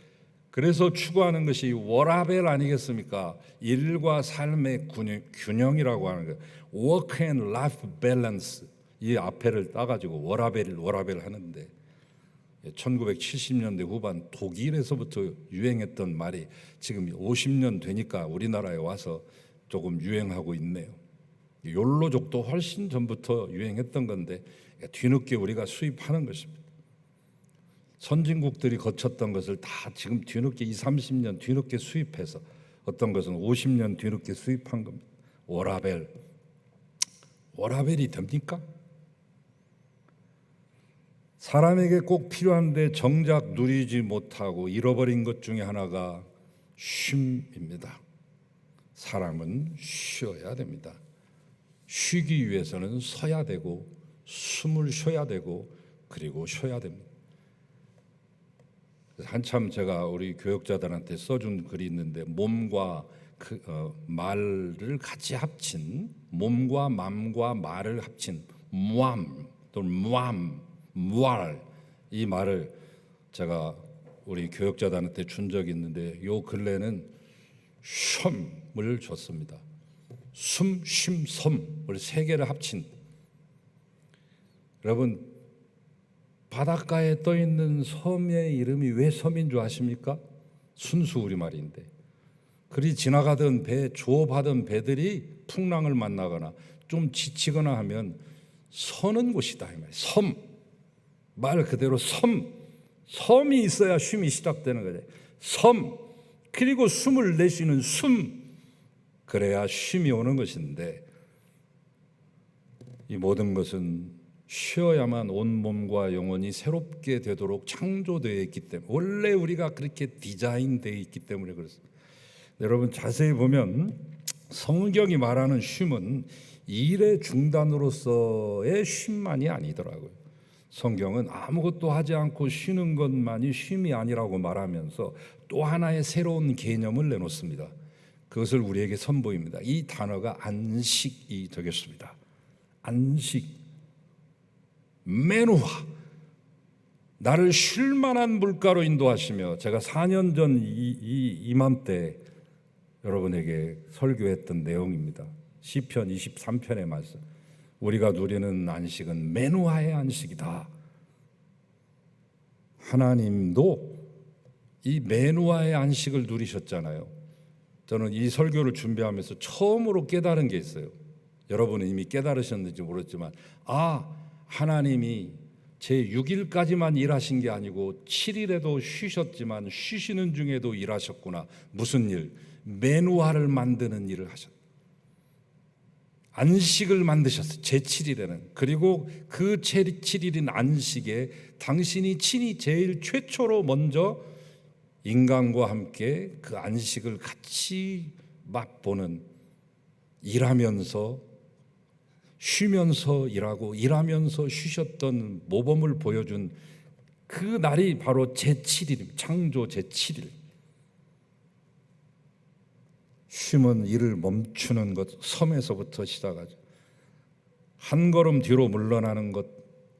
그래서 추구하는 것이 워라밸 아니겠습니까? 일과 삶의 균형이라고 하는 거예요. Work and life balance. 이 앞에를 따가지고 워라밸 하는데, 1970년대 후반 독일에서부터 유행했던 말이 지금 50년 되니까 우리나라에 와서 조금 유행하고 있네요. 욜로족도 훨씬 전부터 유행했던 건데 뒤늦게 우리가 수입하는 것입니다. 선진국들이 거쳤던 것을 다 지금 뒤늦게 20, 30년 뒤늦게 수입해서, 어떤 것은 50년 뒤늦게 수입한 겁니다. 워라밸이 됩니까? 사람에게 꼭 필요한데 정작 누리지 못하고 잃어버린 것 중에 하나가 쉼입니다. 사람은 쉬어야 됩니다. 쉬기 위해서는 서야 되고 숨을 쉬어야 되고 그리고 쉬어야 됩니다. 한참 제가 우리 교역자들한테 써준 글이 있는데, 몸과 말을 같이 합친, 몸과 맘과 말을 합친 무암 또는 무알, 이 말을 제가 우리 교역자들한테 준 적이 있는데, 요 근래는 쉼을 줬습니다. 숨, 쉼, 섬을 세 개를 합친. 여러분, 바닷가에 떠 있는 섬의 이름이 왜 섬인 줄 아십니까? 순수 우리말인데, 그리 지나가던 배, 조업하던 배들이 풍랑을 만나거나 좀 지치거나 하면 서는 곳이다 이 말이에요. 섬, 말 그대로 섬이 있어야 쉼이 시작되는 거죠. 섬, 그리고 숨을 내쉬는 숨, 그래야 쉼이 오는 것인데, 이 모든 것은 쉬어야만 온 몸과 영혼이 새롭게 되도록 창조되어 있기 때문에, 원래 우리가 그렇게 디자인되어 있기 때문에 그렇습니다. 여러분, 자세히 보면 성경이 말하는 쉼은 일의 중단으로서의 쉼만이 아니더라고요. 성경은 아무것도 하지 않고 쉬는 것만이 쉼이 아니라고 말하면서 또 하나의 새로운 개념을 내놓습니다. 그것을 우리에게 선보입니다. 이 단어가 안식이 되겠습니다. 안식, 메누하, 나를 쉴 만한 물가로 인도하시며, 제가 4년 전 이맘때 여러분에게 설교했던 내용입니다. 시편 23편의 말씀, 우리가 누리는 안식은 메누하의 안식이다. 하나님도 이 메누하의 안식을 누리셨잖아요. 저는 이 설교를 준비하면서 처음으로 깨달은 게 있어요. 여러분은 이미 깨달으셨는지 모르지만, 하나님이 제 6일까지만 일하신 게 아니고 7일에도 쉬셨지만 쉬시는 중에도 일하셨구나. 무슨 일? 맨우화를 만드는 일을 하셨다. 안식을 만드셨어요. 제7일에는. 그리고 그 제7일인 안식에 당신이 친히 제일 최초로 먼저 인간과 함께 그 안식을 같이 맛보는, 일하면서 쉬면서 일하고 일하면서 쉬셨던 모범을 보여준 그 날이 바로 제7일, 창조 제7일. 쉼은 일을 멈추는 것, 섬에서부터 시작하죠. 한 걸음 뒤로 물러나는 것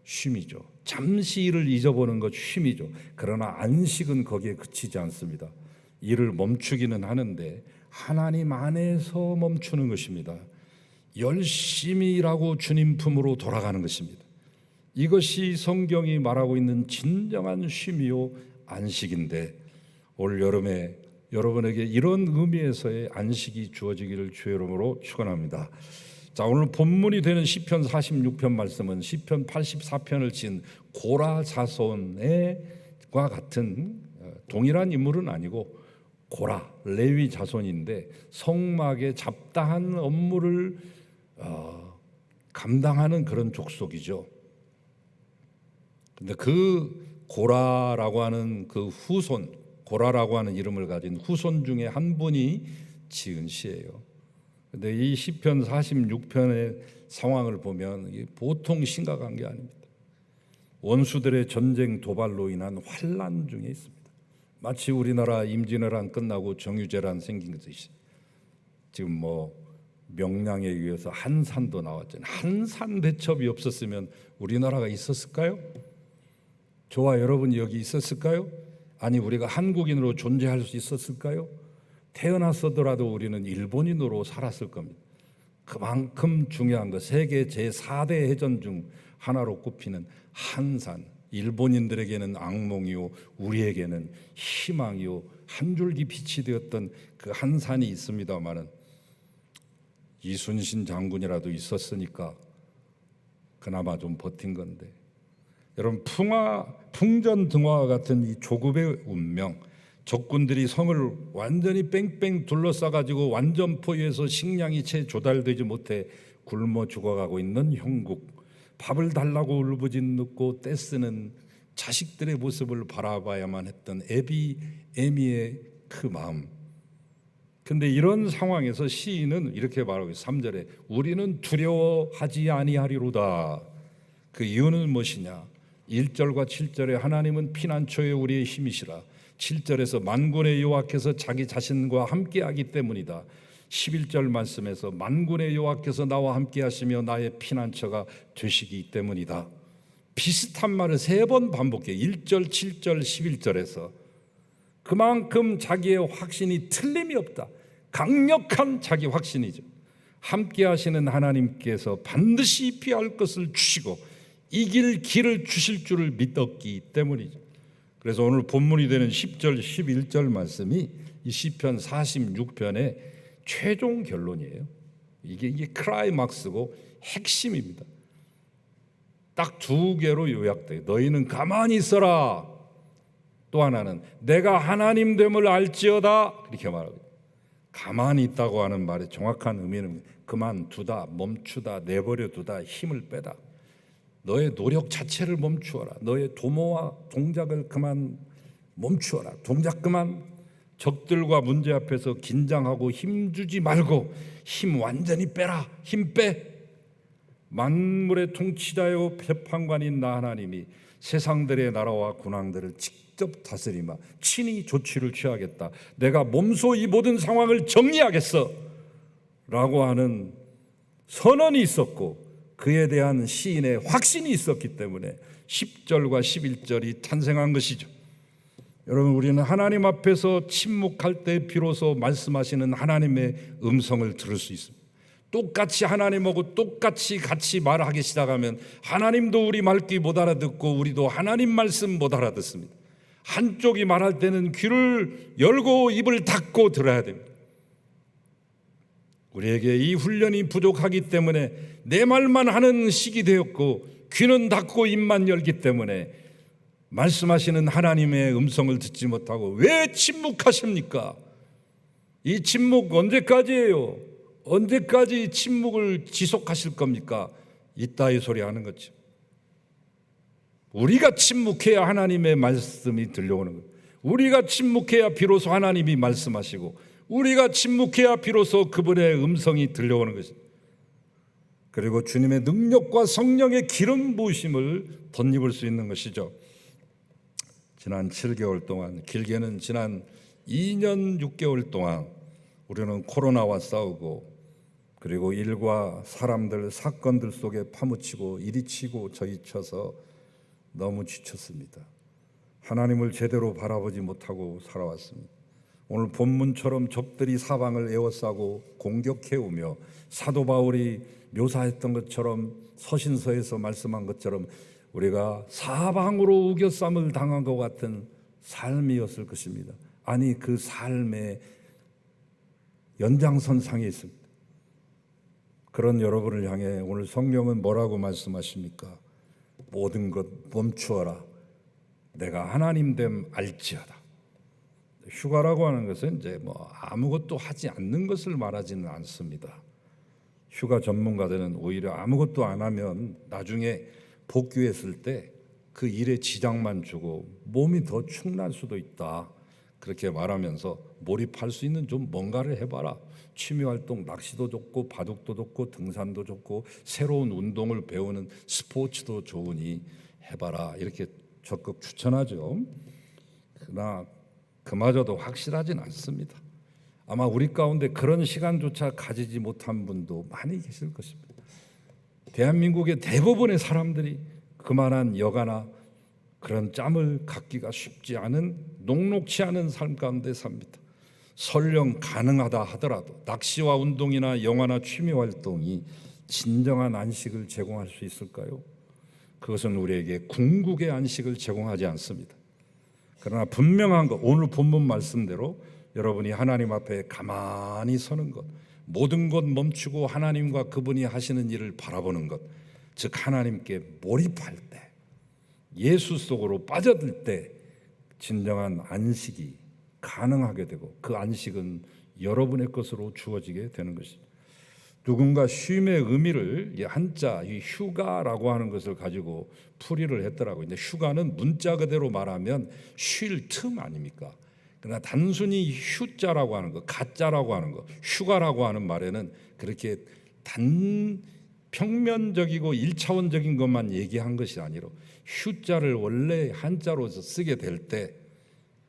쉼이죠. 잠시 일을 잊어보는 것 쉼이죠. 그러나 안식은 거기에 그치지 않습니다. 일을 멈추기는 하는데 하나님 안에서 멈추는 것입니다. 열심히 일하고 주님 품으로 돌아가는 것입니다. 이것이 성경이 말하고 있는 진정한 쉼이요 안식인데, 올 여름에 여러분에게 이런 의미에서의 안식이 주어지기를 주의 이름으로 축원합니다. 자, 오늘 본문이 되는 시편 46편 말씀은 시편 84편을 지은 고라 자손과 같은 동일한 인물은 아니고 고라, 레위 자손인데 성막의 잡다한 업무를 감당하는 그런 족속이죠. 근데 그 고라라고 하는 그 후손, 고라라고 하는 이름을 가진 후손 중에 한 분이 지은 시예요. 근데 이 시편 46편의 상황을 보면 이게 보통 심각한 게 아닙니다. 원수들의 전쟁 도발로 인한 환난 중에 있습니다. 마치 우리나라 임진왜란 끝나고 정유재란 생긴 것이 지금 명량에 의해서 한산도 나왔잖아요. 한산 대첩이 없었으면 우리나라가 있었을까요? 저와 여러분이 여기 있었을까요? 아니, 우리가 한국인으로 존재할 수 있었을까요? 태어났어더라도 우리는 일본인으로 살았을 겁니다. 그만큼 중요한 것, 세계 제4대 해전 중 하나로 꼽히는 한산, 일본인들에게는 악몽이요 우리에게는 희망이요 한 줄기 빛이 되었던 그 한산이 있습니다마는 이순신 장군이라도 있었으니까 그나마 좀 버틴 건데, 여러분 풍전등화와 같은 이 조급의 운명, 적군들이 성을 완전히 뺑뺑 둘러싸가지고 완전포위해서 식량이 채 조달되지 못해 굶어 죽어가고 있는 형국, 밥을 달라고 울부짖고 떼쓰는 자식들의 모습을 바라봐야만 했던 에미의 그 마음. 근데 이런 상황에서 시인은 이렇게 말하고 있어요. 3절에 우리는 두려워하지 아니하리로다. 그 이유는 무엇이냐? 1절과 7절에 하나님은 피난처에 우리의 힘이시라. 7절에서 만군의 여호와께서 자기 자신과 함께하기 때문이다. 11절 말씀에서 만군의 여호와께서 나와 함께하시며 나의 피난처가 되시기 때문이다. 비슷한 말을 3번 반복해. 1절, 7절, 11절에서 그만큼 자기의 확신이 틀림이 없다. 강력한 자기 확신이죠. 함께하시는 하나님께서 반드시 피할 것을 주시고 이길 길을 주실 줄을 믿었기 때문이죠. 그래서 오늘 본문이 되는 10절, 11절 말씀이 이 시편 46편의 최종 결론이에요. 이게 클라이막스고 핵심입니다. 딱 2개로 요약돼요. 너희는 가만히 있어라. 또 하나는 내가 하나님 됨을 알지어다. 이렇게 말하고, 가만히 있다고 하는 말의 정확한 의미는 그만두다, 멈추다, 내버려두다, 힘을 빼다. 너의 노력 자체를 멈추어라. 너의 도모와 동작을 그만 멈추어라. 동작 그만. 적들과 문제 앞에서 긴장하고 힘주지 말고 힘 완전히 빼라. 힘 빼. 만물의 통치자요 재판관인 나 하나님이 세상들의 나라와 군왕들을 직접 다스리마 친히 조치를 취하겠다. 내가 몸소 이 모든 상황을 정리하겠어 라고 하는 선언이 있었고 그에 대한 시인의 확신이 있었기 때문에 10절과 11절이 탄생한 것이죠. 여러분, 우리는 하나님 앞에서 침묵할 때 비로소 말씀하시는 하나님의 음성을 들을 수 있습니다. 똑같이 하나님하고 똑같이 같이 말하기 시작하면 하나님도 우리 말귀 못 알아듣고 우리도 하나님 말씀 못 알아듣습니다. 한쪽이 말할 때는 귀를 열고 입을 닫고 들어야 됩니다. 우리에게 이 훈련이 부족하기 때문에 내 말만 하는 식이 되었고 귀는 닫고 입만 열기 때문에 말씀하시는 하나님의 음성을 듣지 못하고 왜 침묵하십니까? 이 침묵 언제까지예요? 언제까지 침묵을 지속하실 겁니까? 이따위 소리 하는 거죠. 우리가 침묵해야 하나님의 말씀이 들려오는 거예요. 우리가 침묵해야 비로소 하나님이 말씀하시고, 우리가 침묵해야 비로소 그분의 음성이 들려오는 것입니다. 그리고 주님의 능력과 성령의 기름 부으심을 덧입을 수 있는 것이죠. 지난 7개월 동안, 길게는 지난 2년 6개월 동안 우리는 코로나와 싸우고, 그리고 일과 사람들, 사건들 속에 파묻히고 이리 치고 저리 쳐서 너무 지쳤습니다. 하나님을 제대로 바라보지 못하고 살아왔습니다. 오늘 본문처럼 적들이 사방을 에워싸고 공격해오며 사도 바울이 묘사했던 것처럼, 서신서에서 말씀한 것처럼 우리가 사방으로 우겨쌈을 당한 것 같은 삶이었을 것입니다. 아니, 그 삶의 연장선상에 있습니다. 그런 여러분을 향해 오늘 성령은 뭐라고 말씀하십니까? 모든 것 멈추어라. 내가 하나님 됨 알지어다. 휴가라고 하는 것은 이제 아무것도 하지 않는 것을 말하지는 않습니다. 휴가 전문가들은 오히려 아무것도 안 하면 나중에 복귀했을 때 그 일에 지장만 주고 몸이 더 축날 수도 있다. 그렇게 말하면서 몰입할 수 있는 좀 뭔가를 해봐라. 취미활동, 낚시도 좋고 바둑도 좋고 등산도 좋고 새로운 운동을 배우는 스포츠도 좋으니 해봐라. 이렇게 적극 추천하죠. 그러나 그마저도 확실하진 않습니다. 아마 우리 가운데 그런 시간조차 가지지 못한 분도 많이 계실 것입니다. 대한민국의 대부분의 사람들이 그만한 여가나 그런 짬을 갖기가 쉽지 않은, 녹록치 않은 삶 가운데 삽니다. 설령 가능하다 하더라도 낚시와 운동이나 영화나 취미 활동이 진정한 안식을 제공할 수 있을까요? 그것은 우리에게 궁극의 안식을 제공하지 않습니다. 그러나 분명한 것, 오늘 본문 말씀대로 여러분이 하나님 앞에 가만히 서는 것, 모든 것 멈추고 하나님과 그분이 하시는 일을 바라보는 것, 즉 하나님께 몰입할 때, 예수 속으로 빠져들 때 진정한 안식이 가능하게 되고, 그 안식은 여러분의 것으로 주어지게 되는 것입니다. 누군가 쉼의 의미를 한자 이 휴가라고 하는 것을 가지고 풀이를 했더라고요. 근데 휴가는 문자 그대로 말하면 쉴 틈 아닙니까? 그러나 단순히 휴자라고 하는 것, 가자라고 하는 것, 휴가라고 하는 말에는 그렇게 평면적이고 일차원적인 것만 얘기한 것이 아니라, 휴자를 원래 한자로 쓰게 될 때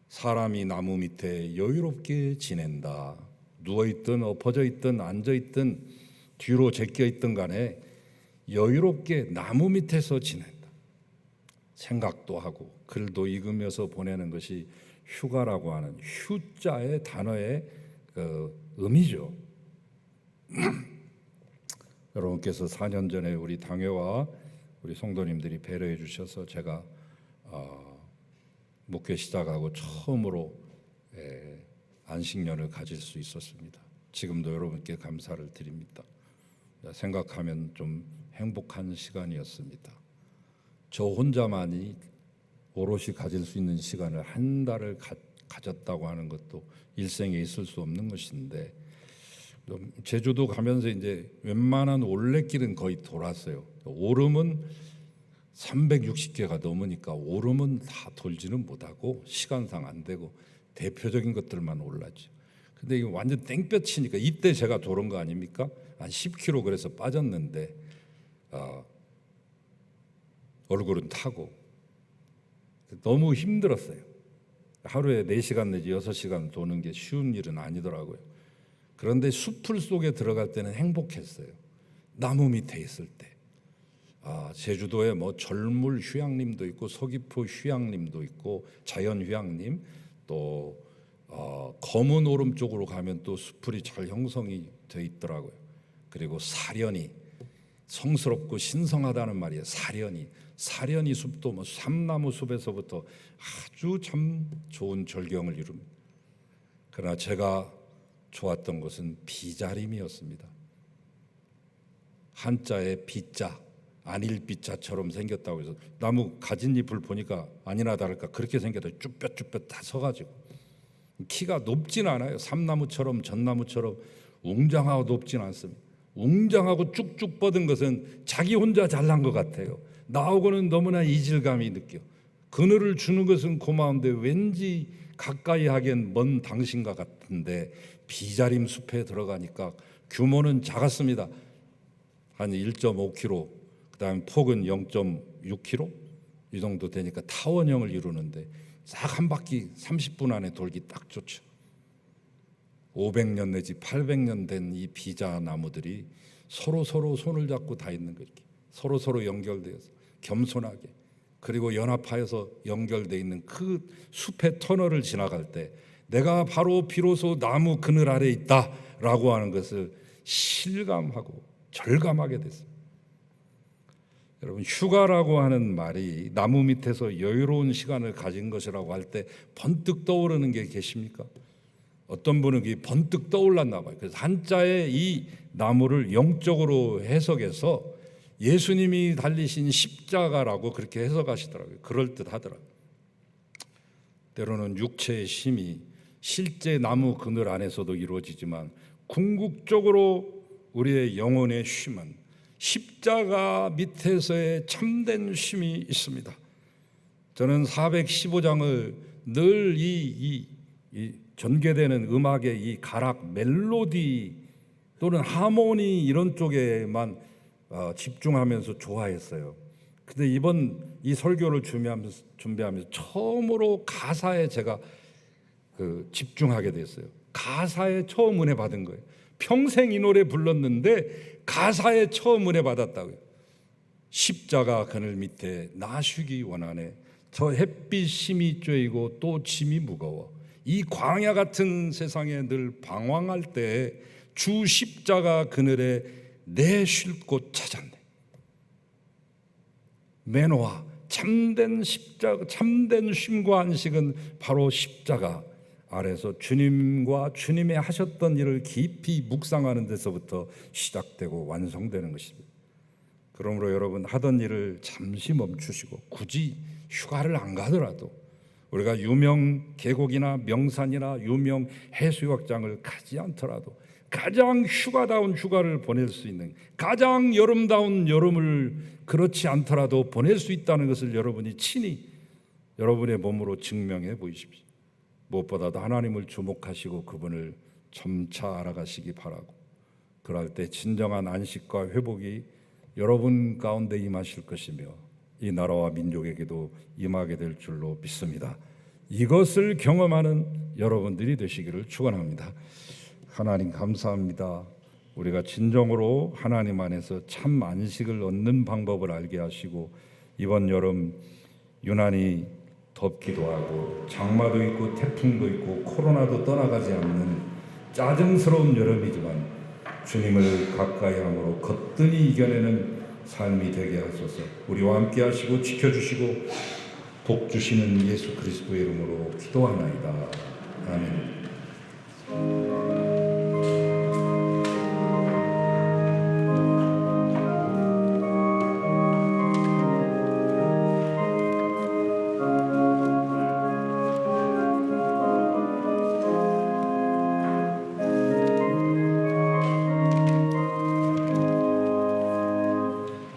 사람이 나무 밑에 여유롭게 지낸다. 누워있든 엎어져 있든 앉아 있든 뒤로 제껴 있든 간에 여유롭게 나무 밑에서 지낸다. 생각도 하고 글도 읽으면서 보내는 것이 휴가라고 하는 휴자의 단어의 그 의미죠. 여러분께서 4년 전에 우리 당회와 우리 성도님들이 배려해 주셔서 제가 목회 시작하고 처음으로 안식년을 가질 수 있었습니다. 지금도 여러분께 감사를 드립니다. 생각하면 좀 행복한 시간이었습니다. 저 혼자만이 오롯이 가질 수 있는 시간을 한 달을 가졌다고 하는 것도 일생에 있을 수 없는 것인데, 제주도 가면서 이제 웬만한 올레길은 거의 돌았어요. 오름은 360개가 넘으니까 오름은 다 돌지는 못하고 시간상 안 되고 대표적인 것들만 올랐죠. 근데 이거 완전 땡볕이니까, 이때 제가 도른 거 아닙니까? 한 10kg 그래서 빠졌는데 얼굴은 타고 너무 힘들었어요. 하루에 4시간 내지 6시간 도는 게 쉬운 일은 아니더라고요. 그런데 숲풀 속에 들어갈 때는 행복했어요. 나무 밑에 있을 때. 제주도에 절물 휴양림도 있고 서귀포 휴양림도 있고 자연 휴양림, 또 검은 오름 쪽으로 가면 또 숲풀이 잘 형성이 돼 있더라고요. 그리고 사려니, 성스럽고 신성하다는 말이에요. 사려니 숲도 삼나무 숲에서부터 아주 참 좋은 절경을 이룹니다. 그러나 제가 좋았던 것은 비자림이었습니다. 한자의 비자, 안일비자처럼 생겼다고 해서 나무 가진 잎을 보니까 아니나 다를까 그렇게 생겼다. 쭈뼛쭈뼛 다 서가지고 키가 높진 않아요. 삼나무처럼 전나무처럼 웅장하고 높진 않습니다. 웅장하고 쭉쭉 뻗은 것은 자기 혼자 잘난 것 같아요. 나하고는 너무나 이질감이 느껴. 그늘을 주는 것은 고마운데 왠지 가까이 하기엔 먼 당신과 같은데 비자림 숲에 들어가니까 규모는 작았습니다. 한 1.5km, 그다음 폭은 0.6km 이 정도 되니까 타원형을 이루는데 싹 한 바퀴 30분 안에 돌기 딱 좋죠. 500년 내지 800년 된 이 비자 나무들이 서로 손을 잡고 다 있는 거 이렇게 서로 연결되어서 겸손하게 그리고 연합하여서 연결되어 있는 그 숲의 터널을 지나갈 때 내가 바로 비로소 나무 그늘 아래 있다라고 하는 것을 실감하고 절감하게 됐습니다. 여러분, 휴가라고 하는 말이 나무 밑에서 여유로운 시간을 가진 것이라고 할 때 번뜩 떠오르는 게 계십니까? 어떤 분은 그게 번뜩 떠올랐나 봐요. 그래서 한자의 이 나무를 영적으로 해석해서 예수님이 달리신 십자가라고 그렇게 해석하시더라고요. 그럴듯하더라고요. 때로는 육체의 힘이 실제 나무 그늘 안에서도 이루어지지만 궁극적으로 우리의 영혼의 쉼은 십자가 밑에서의 참된 쉼이 있습니다. 저는 415장을 늘 이 전개되는 음악의 이 가락, 멜로디 또는 하모니 이런 쪽에만 집중하면서 좋아했어요. 근데 이번 이 설교를 준비하면서 처음으로 가사에 제가 집중하게 됐어요. 가사에 처음 은혜 받은 거예요. 평생 이 노래 불렀는데 가사에 처음 은혜 받았다고요. 십자가 그늘 밑에 나 쉬기 원하네. 저 햇빛 심이 쬐이고 또 짐이 무거워. 이 광야 같은 세상에 늘 방황할 때 주 십자가 그늘에 내 쉴 곳 찾았네. 매노아 참된 십자가, 참된 쉼과 안식은 바로 십자가 아래서 주님과 주님의 하셨던 일을 깊이 묵상하는 데서부터 시작되고 완성되는 것입니다. 그러므로 여러분, 하던 일을 잠시 멈추시고 굳이 휴가를 안 가더라도 우리가 유명 계곡이나 명산이나 유명 해수욕장을 가지 않더라도 가장 휴가다운 휴가를 보낼 수 있는, 가장 여름다운 여름을 그렇지 않더라도 보낼 수 있다는 것을 여러분이 친히 여러분의 몸으로 증명해 보이십시오. 무엇보다도 하나님을 주목하시고 그분을 점차 알아가시기 바라고, 그럴 때 진정한 안식과 회복이 여러분 가운데 임하실 것이며 이 나라와 민족에게도 임하게 될 줄로 믿습니다. 이것을 경험하는 여러분들이 되시기를 축원합니다. 하나님 감사합니다. 우리가 진정으로 하나님 안에서 참 안식을 얻는 방법을 알게 하시고, 이번 여름 유난히 덥기도 하고 장마도 있고 태풍도 있고 코로나도 떠나가지 않는 짜증스러운 여름이지만 주님을 가까이 함으로 거뜬히 이겨내는 삶이 되게 하소서. 우리와 함께 하시고 지켜주시고 복 주시는 예수 그리스도의 이름으로 기도하나이다. 아멘.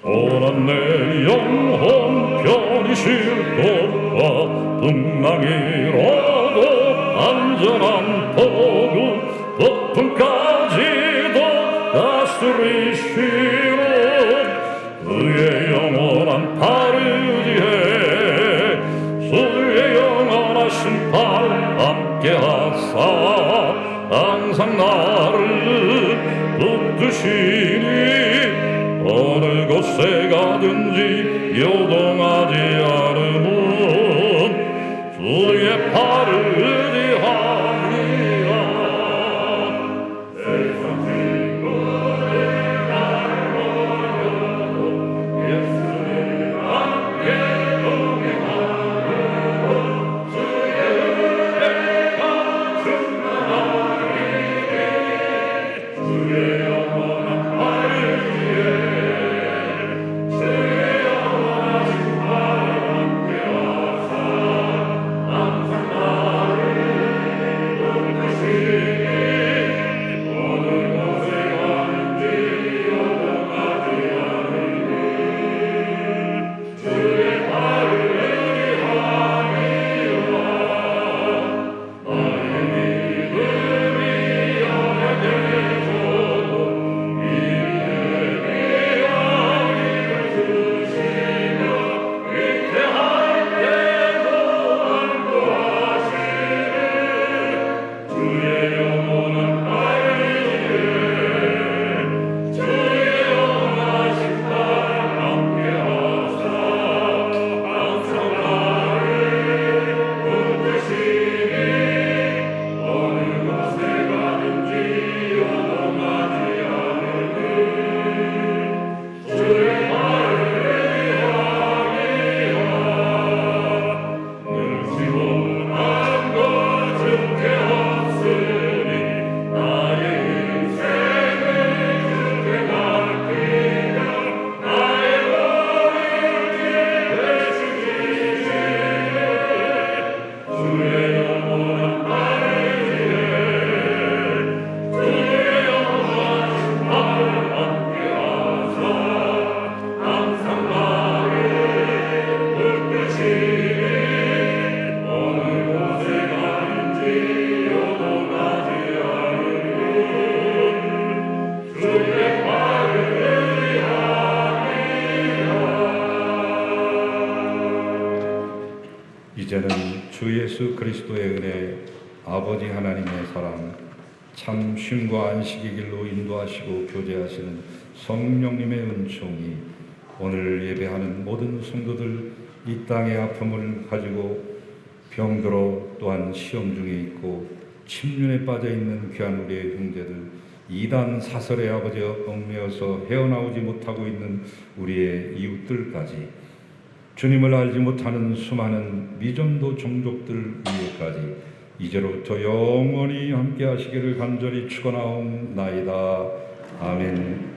오란 내 영혼 편히 쉴 곳과 풍랑이라도 안전한 폭우 폭풍까지도 다스리시는 그의 영원한 팔을 위해 주의 영원하신 팔 함께하사 항상 나를 붙드시니 어느 곳에 가든지 요동하지 않으면 주의 팔을 의지하리라. 세상 친구들 나를 보여도 예수님 함께 동행하고 주의 은혜가 충만하리니 주의 영원한 팔을 위해 이제는 주 예수 그리스도의 은혜, 아버지 하나님의 사랑, 참 쉼과 안식의 길로 인도하시고 교제하시는 성령님의 은총이 오늘 예배하는 모든 성도들, 이 땅의 아픔을 가지고 병들어 또한 시험 중에 있고 침륜에 빠져 있는 귀한 우리의 형제들, 이단 사설의 아버지와 얽매여서 헤어나오지 못하고 있는 우리의 이웃들까지, 주님을 알지 못하는 수많은 미전도 종족들 위에까지 이제로부터 영원히 함께 하시기를 간절히 축원하옵나이다. 아멘.